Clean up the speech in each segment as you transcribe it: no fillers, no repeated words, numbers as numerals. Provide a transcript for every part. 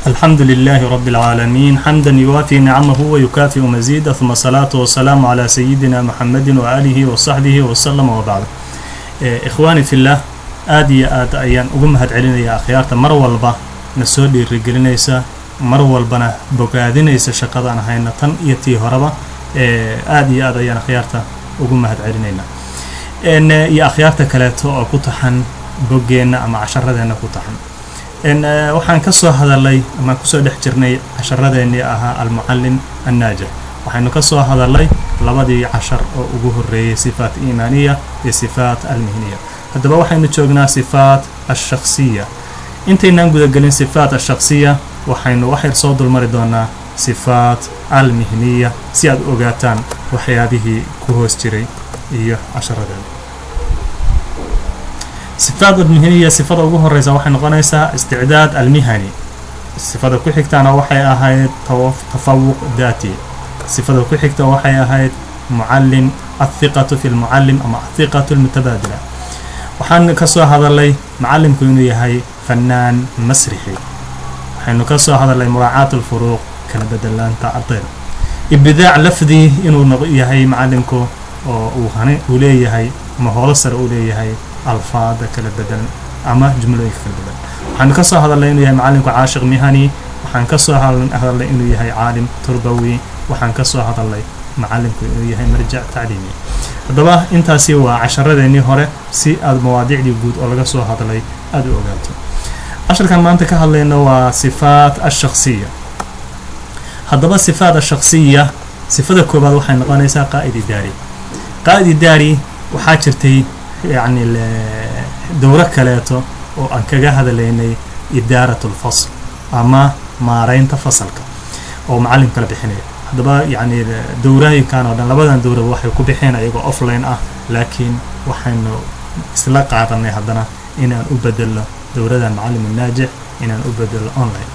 الحمد لله رب العالمين حمدا يوافي نعمه ويكافئ مزيدا ثم الصلاة والسلام على سيدنا محمد وآله وصحبه وسلم وبعد. إخواني في الله آدي أيان أقومهد علينا يا أخيارتا والبا نسودي الرجلينيسا والبنا بقادينيسا شقادان هاينا تن يتي هربا آدي أيان أخيارتا أقومهد علينا إن يا أخيارتا كلاتو كتحن بقينا أما عشرة كتحن إن وحن كسر هذا اللي ما كسر دحجرني عشرة إني المعلم الناجح وحن كسر هذا اللي لبدي عشر وجوه الري صفات إيمانية صفات المهنية هذا وحن نشوفنا صفات الشخصية أنت نقول قلنا صفات الشخصية وحن وحير صوت المرضونا صفات المهنية سياد أوجاتان وحياته كهوستري إيه عشرة صفات المهنية صفات وجوه الرئيسة وحن نقنيسها استعداد المهني الصفات كل حكتنا وحي أهاي تفوق ذاتي صفات كل حكتنا وحي أهاي معلم الثقة في المعلم أما الثقة المتبادلة وحن كسر هذا اللي معلم كونه يهاي فنان مسرحي وحن كسر هذا اللي مراعاة الفروق كان بدلان تعطير إبداع لفظي إنه يهاي معلمكو وهني وليه يهاي مهول سر وليه يهاي ألفاظ كلا بدل أما جملة كلا بدل وحن كسر هذا اللي إنه يهاي معلمك عاشق مهني وحن كسر هذا اللي إنه يهاي عالم تربوي وحن كسر هذا اللي معلمك إنه يهاي مرجع تعليمي هذا أنت سوى عشرة ذني هره سي المواضيع اللي جود ولا كسر هذا اللي أدو أقامته عشر كان ما أنت كهلا إنه صفات الشخصية هذا صفات الشخصية صفات الكبار وحن نقانيسها قائد إداري وحاجرتي يعني الدورة كلاته وأنكجا هذا اللي إدارة الفصل أما مارين تفصلك أو معلم كلا بحنيه هذا يعني دورة كانوا لبدا دورة واحد كبحنا يجوا أوفلاين لكن وحن سلاق عطني هذانا إن أبدل دورة المعلم الناجح إن أبدل أونلاين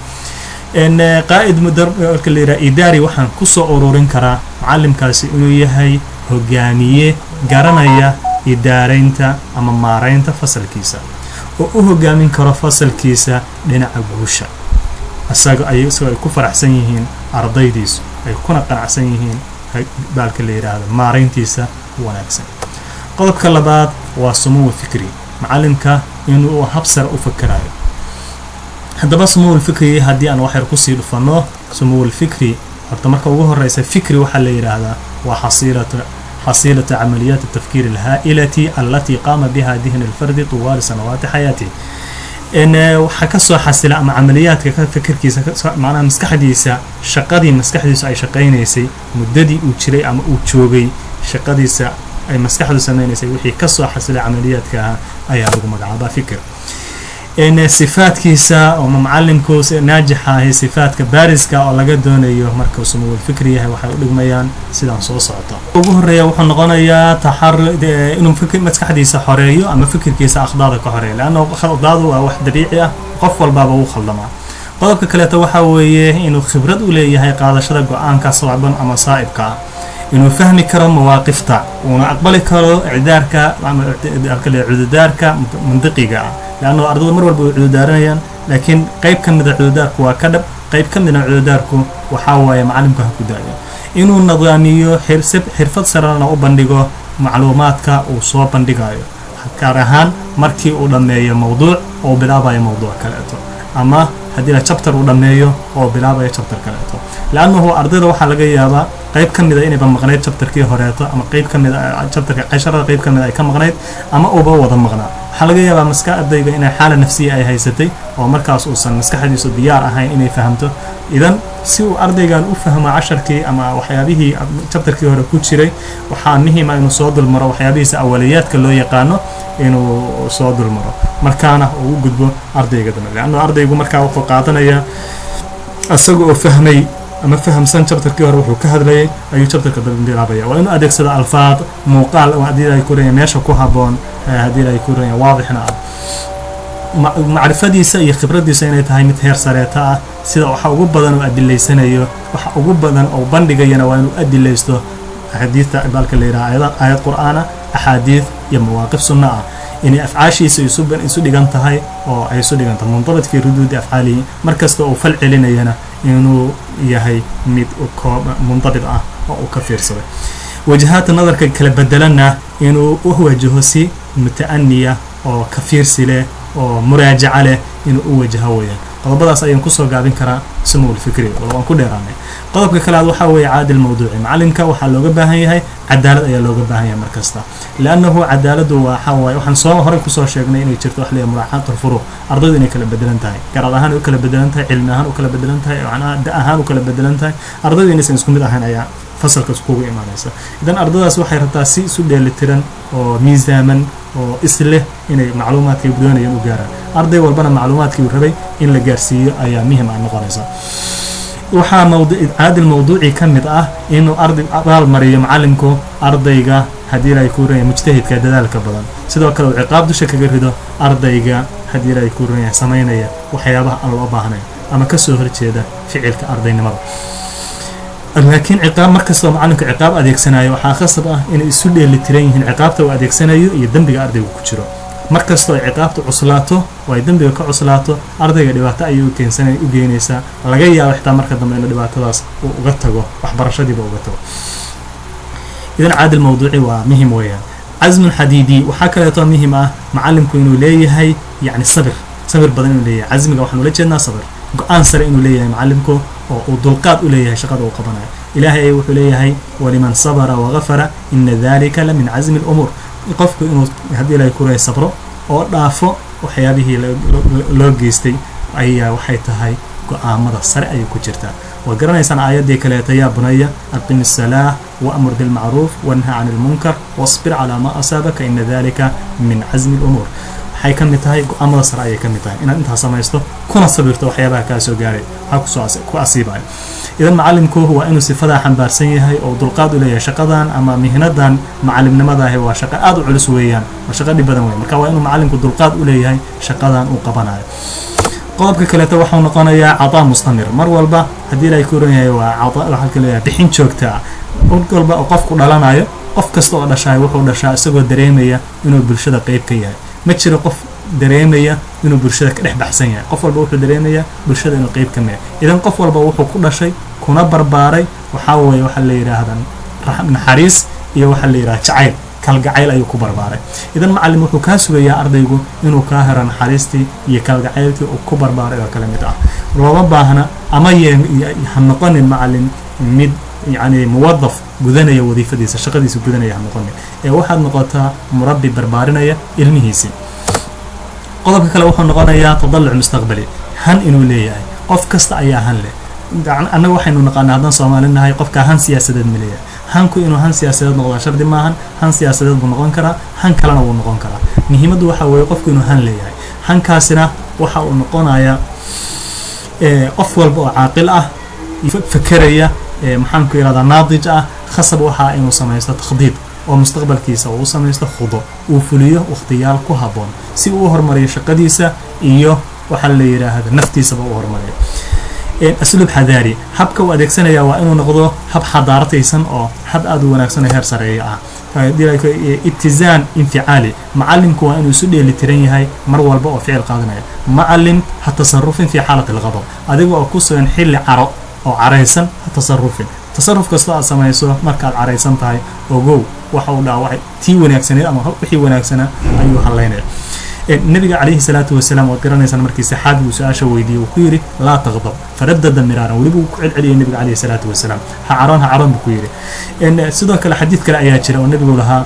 إن قائد مدرب كل إداري وحن كسر أورورين كرا معلم كاسي إنه يهاي هجامية قرنية إدارينتا أما مارينتا فصل كيسا وهجامين كرا فصل كيسا لنا عبوشة الساق أي سواء كفر حسنيهين أرضي ديس أي كنا قنع حسنيهين بالك اللي هذا مارينتيسا وناكسن قلب كلبات وسمو فكري معلمك إنه هبصر أفكره هذا بس سمو الفكري هدي أنا واحد قصير فناه سمو الفكري حتى مركب وجوه الرئيس فكري وحل هذا وحصيلة عمليات التفكير الهائلة التي قام بها ذهن الفرد طوال سنوات حياته إن وحكسوا حصيلة مع عمليات كفكر كيس معنا مسك حديثة شقدي مسك حديثة أي شقين يسي مددي وشري أم وشوبي شقدي أي مسك حديثة من يسي وحي كسوا حصيلة عمليات كها أي رقم مقعبة فكر إن صفات كيسا أو معلم كوس ناجحة هي صفات كبارز كا ولا جدون أيه مركز سمو الفكري هي وحيد ميان سيدان صوص عطا. وجوه الريا وحن قنايا تحر إنه فكر ما تكحديس حرية أما فكر كيسا أخضار كحرية لأنه أخضار واحد طبيعية قفل بابه وخلما. قلبك كلا توحويه إنه خبرة أولية هي قاعدة شرق عن كصعب أما صائب كا. إنه فهم كرم مواقف تا ونقبل كرو إعدارك إعدارك من دقيقة لأنه أرض المرور بعداريا لكن قيب كم من عدارك وكذب قيب كم من عدارك وحاول معلمك هكذا إنه النظامي حرفة سرنا وبندقه معلوماتك وصوب بندقه كارهان مركي ودمية موضوع أو بلابا موضوع كلاته أما هذه الشابتر ودمية أو بلابا شابتر كلاته لأنه هو أرض روح لقيابا قيب كم من إني بمغنيت شابتر كي هريته أما قيب كم من شابتر عشرة قيب كم من كم مغنيت أما أو بوض مغنى حلقة يا مسكة أديك إن حالة نفسية أي هيستي أو مركز أصلا مسكة حديث ديار هاي إني فهمته إذن سو أرضي قال أفهم 10 كي أما وحيابه شابتر كي هو كوتشري وحامه ما إنه صاد المرة وحيابه أوليات كله يقانو إنه صاد المرة مركانه وجود أرضي قدنا لأنه أرضي يقول مركا وفقاتنا يا السوق فهمي أما فهم سن شابتر كي هو كهذا أي شابتر كده بيلعبيه وإنه أديك سد ألفاظ مقال وأدي يكون ماشى كوهابون هذه يكون واضحنا معرفتي سي خبرتي سينة هاي متهير سريتها سيدا وحا ugu badan oo adilaysanaayo waxa ugu badan oo bandhigayana waa inuu adilaysto حديث بالك اللي راعي آيات قرآن أحاديث يا مواقف سنة inay afcaashiisa isu dhigan tahay oo ay isu dhigan tahay mundabat fi ruduudi afcaalihi markasta uu fal celinayana inuu yahay mid mundabat ah oo uu ka fiirsaday wajahaadka nadarka kala bedelana inuu u wajaho si mutaaniya oo ka fiirsi leh oo muraajaca leh inuu u wajaho weeyaan qodobadaas ayaan ku soo gaabin karaa sumul fikri waan ku dheeraanay qodobka kale waxa weeye caadil mawduuci macalinka waxa looga baahan yahay cadaalad ayaa looga baahan yahay markasta laanahu cadaaladu waxa weeye waxaan soo hore ku soo sheegnay inay jirto wax leeyahay muraacatul furuq ardaydu inay kala bedelan tahay garad ahaan u kala bedelan tahay cilmi ahaan u kala bedelan tahay macnaha da ahaan u kala bedelan tahay ardaydu inaysan isku mid ahaan ayaa fasalka iskugu imaanaysa idan ardaydaas waxay rabtaa si isu dheelitiran oo miisaaman oo isleh inay macluumaadka doonayaan u gaaraan arday walbana macluumaadkii uu rabay in la gaarsiiyo ayaa muhiim ah noqonaysa waxaa caadil mawduuci ka mid ah inuu arday abaal mariyo macalinku ardayga haddii ay ku raayo mujtahidka dadaalka badan sidoo kale uu ciqaab dusha kaga rido ardayga haddii ay ku raayo sameynaya waxyaabaha aan loo baahnayn ama ka soo horjeeda ficilka ardaynimada laakiin ciqaab markastoo macalinku ciqaab adeegsanayo waxaa khasab ah inay isu dheelitiran yihiin ciqaabta uu adeegsanayo iyo dembiga ardaygu ku jiro markastoo ciqaabtu cuslaato oo ay dembiga ka cuslaato ardayga dhibaato ayay u geynaysaa laga yaabo xitaa marka dambe inuu dhibaatadaas uu uga tago waxbarashadiiba uga tago idan caadil mawduuci waa muhiim weeyaan casmun xadiidi waxaa kaleeto muhiim ah macalinku inuu leeyahay yacni sabir badan inuu leeyahay casmiga waxaan ula jeednaa sabir go-aan sare inuu leeyahay macalinku oo uu dulqaad u leeyahay shaqada uu qabanayo ilaahay wuxuu leeyahay waliman sabara wagafara ina dalika la min casmi lumuur qofku inuu haddii ilaahay ku reey sabro oo dhaafo waxyaabihii loo geystay ayaa waxay tahay go'aamada sare ayay ku jirtaa waa garanaysaan aayaddii kaleeta yaa bunaya aqim الsalaaة waamur bilmacruuf wanha can ilmunkar wasbir calaa ma asaabaka ina dalika min casmi lumuur waxay ka mid tahay go'aamada sare ayay ka mid tahay inaad intaas samaysto kuna sabirto waxyaabaha kaa soo gaaray waxaa ku asiibaya idan macalimku waa inuu sifadaa xambaarsan yahay oo dulqaad u leeyahay shaqadan ama mihnadan macalimnimadaah waa shaqo aad u culus weeyaan waa shaqo dhib badan weyn marka waa inuu macalimku dulqaad u leeyahay shaqadan uu qabanayo qodobka kaleeto waxuu noqonayaa cadaa mustamir mar walba haddii ilaahay ku oran yahay waa cadaa waxaa ka leeyahay bixin joogta ah walba oo qofku dhalanayo qof kasta oo dhashaay wuxuu dhashaa isagoo dareemaya inuu bulshada qayb ka yahay ma jiro qof dareemaya inuu bulshada ka dhex baxsan yahay qof walba wuxuu dareemayaa bulshada inuu qayb ka mid yahay idan qof walba wuxuu ku dhashay kuna barbaaray waxaa weeye waxaa la yidhaahdaa naxariis iyo waxaa la yidhahda jacayl kalgacayl ayuu ku barbaaray idan macalin wuxuu kaa sugayaa ardaygu inuu kaa helo naxariistii iyo kalgacaylkii uu ku barbaaray oo kale mid ah looma baahna ama ha noqonin macalin mid yacni muwadaf gudanaya wadiifadiisa shaqadiisa gudanaya ha noqonin ee waxaad noqotaa murabbi barbaarinaya ilmihiisii qodobka kale wuxuu noqonayaa tadaluc mustaqbali han inuu leeyahay qof kasta ayaa han leh annaga waxaynu naqaanaa haddaan Soomaali nahay qofka han siyaasadeed ma leeyahay hanku inuu han siyaasadeed noqdo shardi maahan han siyaasadeed buu noqon karaa han kalena wuu noqon karaa muhiimaddu waxa weeye qofku inuu han leeyahay hankaasina waxa uu noqonayaa qof walba oo caaqil ah fakeraya maxaan ku yiraahdaa naadij ah khasab waxa inuu samaysto takhdiid oo mustaqbalkiisa uu samaysto khudo uu fuliyo waqtiyaal ku haboon si uu horumariyo shaqadiisa iyo waxa la yiraahdo naftiisaba uu horumariyo asluub xadaari habka uu adeegsanaya waa inuu noqdo hab xadaarataysan oo hab aad u wanaagsan heer sareeya ah itizaan inficaali macalimku waa inuu isu dheelitiran yahay mar walba oo ficil qaadanaya macalim ha tasarrufin fi xaalati alghadab adiga oo ku sugan xilli caro oo caraysan ha tasarrufin tasarruf kasta aad samayso markaad caraysan tahay ogow waxa uu dhaawacay tii wanaagsaneed ama wixii wanaagsana ayuu haleynaya nabiga calayhi salaatu wasalaam oo qiranaysan markii saxaabigu su'aasha weydiiyay uu ku yiri la taqdab faraddada miraaran waliba uu ku celceliyay nabiga calayhi salaatu wasalaam ha caroon buu ku yiri sidoo kale xadiid kale ayaa jira oo nabigu lahaa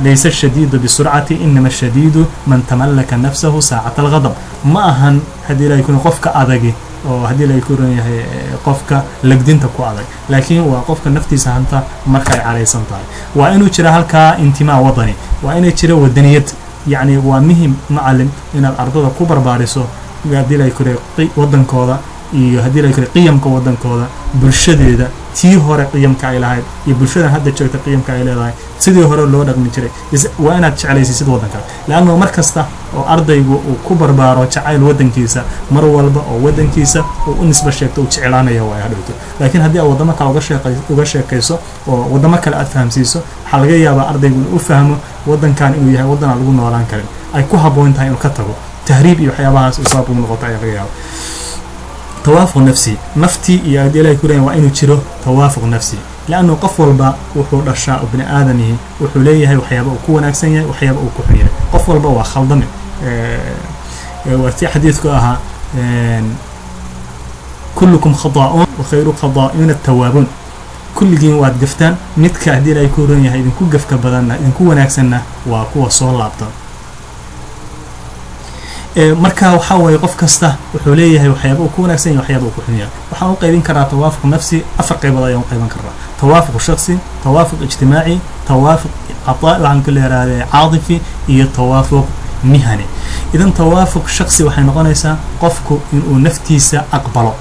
laysa shadiidu bisur'ati inma shadiidu man tamallaka nafsahu sa'ata al-ghadab ma ahan hadii la yakun qofka adagi oo hadii la yakun yahay qofka lagdinta ku adag laakiin waa qofka naftiisa hanta marka ay careysan tahay waa inuu jira halka intimaa wadani waa inay jira wadaniyad يعني ومهم معلم إن الأرض كبر بارسه هدي لا يكره ودن كذا هدي لا يكره قيم كودن كذا برشدة tii hore qiyamka ay lahayd iyo bulshadan hadda joogta qiyamka ay leedahay sidii hore loo dhaqmi jiray waa inaad jeclaysiisid waddanka laanno mar kasta oo ardaygu uu ku barbaaro jacayl waddankiisa mar walba oo waddankiisa uu u nisba sheegto uu jeclaanayo waa hadhowto laakiin haddii aad waddamo kale uga sheekayso oo waddamo kale aad fahamsiiso waxaa laga yaabaa ardaygu inuu u fahmo waddankan inuu yahay waddan aan lagu noolaan karin ay ku habboon tahay inuu ka tago tahriib iyo waxyaabahaas u sabab ugu noqoto ayaa laga yaaba توافق نفسي نفتي يا ديلاي كورين وإنه تشيرو توافق نفسي لأنه قف والبا وحول الشاء ابن آدمه وحوليه وحيابه وكون أكسنيه وحيابه وكحنيه قف والبا وخلضمه وفي حديث كأها كلكم خطاؤون وخير خطائون التوابون كل جين واد قفتان متك ديلاي كورين يا إذن كو قفك بدلنا إذن كو أكسنه وكو صول لابطان marka waxa way qof kasta wuxuu leeyahay waxyaabo ku wanaagsan iyo waxyaabo ku xun yahay waxaan u qaybin karaa tawaafuq nafsi afar qaybood ayaan u qaybin karaa tawaafuq shakhsi tawaafuq ijtimaaci tawaafuq ataa waxaan ku leeyahay caadifi iyo tawaafuq mihani idan tawaafuq shakhsi waxay noqonaysaa qofku inuu naftiisa aqbalo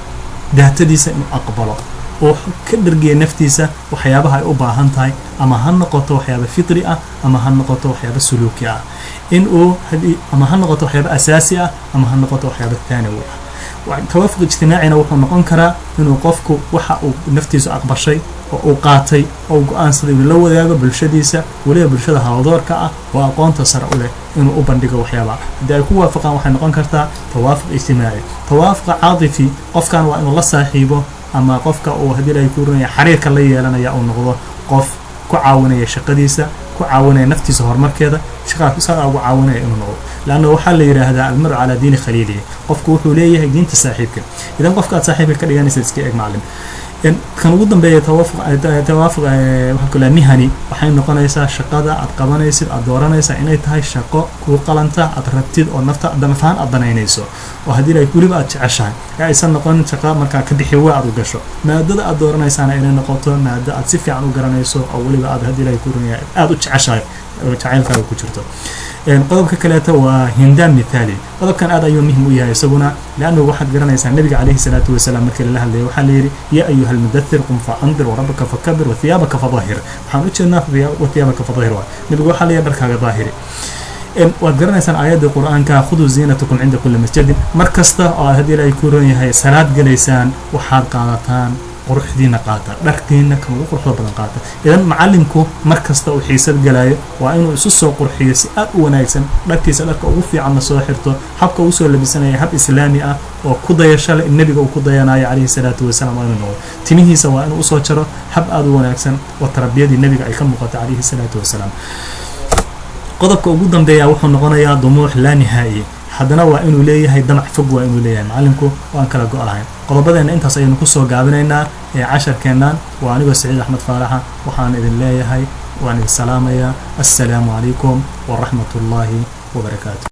daatadiisa inuu aqbalo oo ka dhargiya naftiisa waxyaabaha ay u baahan tahay ama ha noqoto waxyaabo fitri ah ama ha noqoto waxyaabo suluuki ah in uu ama ha noqoto waxyaabo asaasi ah ama ha noqoto waxyaabo thanawi ah tawaafuq ijtimaacina wuxuu noqon karaa inuu qofku waxa uu naftiisa aqbashay oo uu qaatay oo go'aansaday inuu la wadaago bulshadiisa waliba bulshada hawdoorka ah oo aqoonta sare u leh inuu u bandhigo waxyaabaha haddii ay ku waafaqaan waxay noqon kartaa tawaafuq ijtimaaci tawaafuq caadifi qofkan waa inuu la saaxiibo ama qofka uu hadii ay ku runaya xiriirka la yeelanaya uu noqdo qof ku caawinaya shaqadiisa ku caawinaya naftiisa horumarkeeda shaqada ugu caawinaya inuu noqdo laana waxa la yiraahdaa almaru ala diini khaliilihi qofku wuxuu leeyahay diinta saaxiibka idan qofka aad saaxiibka ka dhiganaysa iska eeg macallin in kan ugu dambeeya tawaafuq waxa kala mihani waxay noqonaysaa shaqada aad qabanaysid aad dooranaysaa inay tahay shaqo ku qalanta aad rabtid oo nafta danfaan aad danaynayso oo hadii ay waliba aad jeceshahay aysan noqon shaqo marka ka bixi waa aad u gasho maadada aad dooranaysaana inay noqoto maada aad si fiican u garanayso oo waliba aad hadii ay ku runyahay aad u jeceshahay oo jacaylkaaga ku jirto qodobka kaleeto waa hindaan mithaali qodobkan aad ayuu muhiim u yahay isaguna laana waxaad garanaysaa nabiga calayhi salaatu wasalaam markii la hadlayay waxa la yiri ya ayuha almudaththir qum fa andir wa rabbaka fakabbir wa thiyabaka fadhahir waxaan u jeednaa wa thiyabaka fadhahir nabiga waxa la yiri dharkaaga daahiri waad garanaysaan aayadda quraanka khudu ziinatakum inda kulli masjidin markasta oo hadii ay ku roon yahay salaad galeysaan waxaad qaadataan quruxdiina qaata dharkiina kan ugu quruxda badan qaata idan macallimku markasta uu xiisad galaayo waa inuu isu soo qurxiyo si aad u wanaagsan dharkiisa dharka ugu fiican la soo xirto habka uu soo labisanaya hab islaami ah oo ku dayasho leh nabiga uu ku dayanayo calayhi salaatu wasalaam waa inuu timihiisa waa inuu soo jaro hab aad u wanaagsan oo tarbiyadii nabiga ay ka muuqato calayhi salaatu wasalaam qodobka ugu dambeeya wuxuu noqonayaa dumuux la nihaayi haddana waa inuu leeyahay damac fog waa inuu leeyahay macallinku waan kala go'ahay qodobadeena intaas ayaynu ku soo gaabinaynaa casharkeennan waa anigoo Saciid Axmed Faaraxa waxaan idin leeyahay waan idin salaamayaa assalaamu calaykum wa rahmatullaahi wa barakaatuh